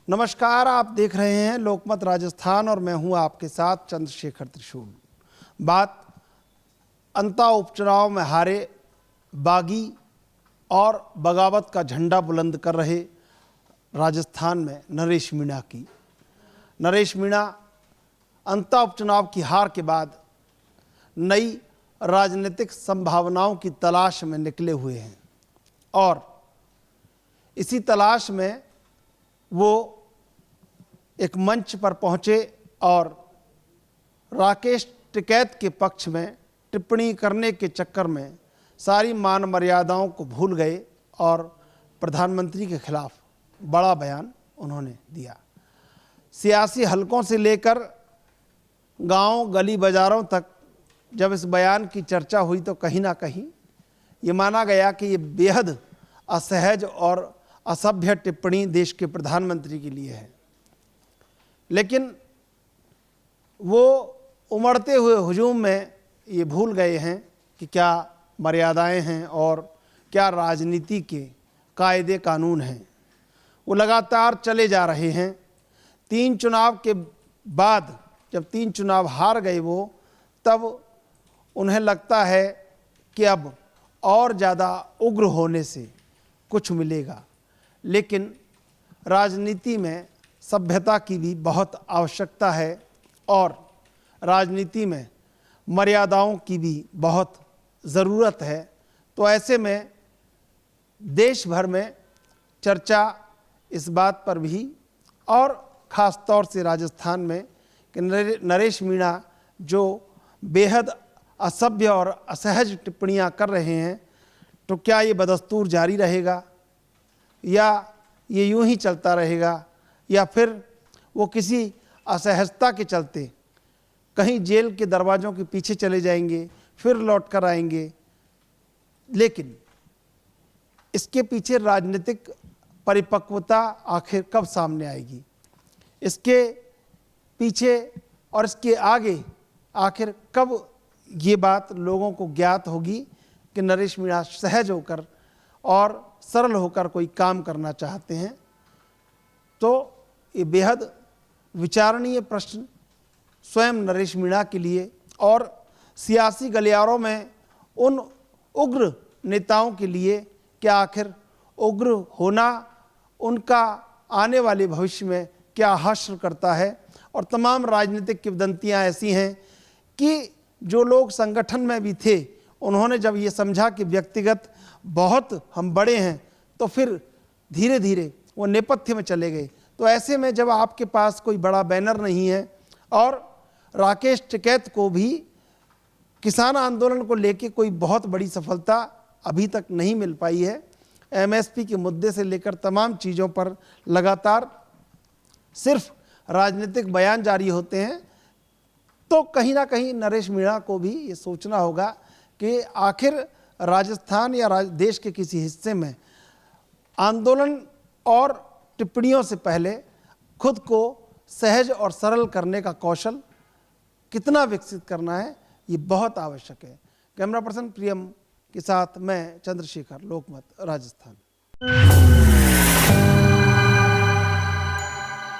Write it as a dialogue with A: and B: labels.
A: नमस्कार, आप देख रहे हैं लोकमत राजस्थान और मैं हूं आपके साथ चंद्रशेखर त्रिशूल। बात अंता उपचुनाव में हारे बागी और बगावत का झंडा बुलंद कर रहे राजस्थान में नरेश मीणा की। नरेश मीणा अंता उपचुनाव की हार के बाद नई राजनीतिक संभावनाओं की तलाश में निकले हुए हैं और इसी तलाश में वो एक मंच पर पहुंचे और राकेश टिकैत के पक्ष में टिप्पणी करने के चक्कर में सारी मान मर्यादाओं को भूल गए और प्रधानमंत्री के खिलाफ बड़ा बयान उन्होंने दिया। सियासी हलकों से लेकर गांव गली बाजारों तक जब इस बयान की चर्चा हुई तो कहीं ना कहीं ये माना गया कि ये बेहद असहज और असभ्य टिप्पणी देश के प्रधानमंत्री के लिए है, लेकिन वो उमड़ते हुए हुजूम में ये भूल गए हैं कि क्या मर्यादाएं हैं और क्या राजनीति के कायदे कानून हैं। वो लगातार चले जा रहे हैं। 3 चुनाव के बाद जब 3 चुनाव हार गए वो, तब उन्हें लगता है कि अब और ज़्यादा उग्र होने से कुछ मिलेगा, लेकिन राजनीति में सभ्यता की भी बहुत आवश्यकता है और राजनीति में मर्यादाओं की भी बहुत ज़रूरत है। तो ऐसे में देश भर में चर्चा इस बात पर भी और ख़ास तौर से राजस्थान में कि नरेश मीणा जो बेहद असभ्य और असहज टिप्पणियां कर रहे हैं, तो क्या ये बदस्तूर जारी रहेगा या ये यूं ही चलता रहेगा या फिर वो किसी असहजता के चलते कहीं जेल के दरवाज़ों के पीछे चले जाएंगे, फिर लौट कर आएंगे। लेकिन इसके पीछे राजनीतिक परिपक्वता आखिर कब सामने आएगी, इसके पीछे और इसके आगे आखिर कब ये बात लोगों को ज्ञात होगी कि नरेश मीणा सहज होकर और सरल होकर कोई काम करना चाहते हैं। तो ये बेहद विचारणीय प्रश्न स्वयं नरेश मीणा के लिए और सियासी गलियारों में उन उग्र नेताओं के लिए, क्या आखिर उग्र होना उनका आने वाले भविष्य में क्या हश्र करता है। और तमाम राजनीतिक किंवदंतियां ऐसी हैं कि जो लोग संगठन में भी थे, उन्होंने जब ये समझा कि व्यक्तिगत बहुत हम बड़े हैं, तो फिर धीरे धीरे वो नेपथ्य में चले गए। तो ऐसे में जब आपके पास कोई बड़ा बैनर नहीं है और राकेश टिकैत को भी किसान आंदोलन को लेके कोई बहुत बड़ी सफलता अभी तक नहीं मिल पाई है, एमएसपी के मुद्दे से लेकर तमाम चीज़ों पर लगातार सिर्फ राजनीतिक बयान जारी होते हैं, तो कहीं ना कहीं नरेश मीणा को भी ये सोचना होगा कि आखिर राजस्थान या देश के किसी हिस्से में आंदोलन और टिप्पणियों से पहले खुद को सहज और सरल करने का कौशल कितना विकसित करना है, ये बहुत आवश्यक है। कैमरा पर्सन प्रियम के साथ मैं चंद्रशेखर, लोकमत राजस्थान।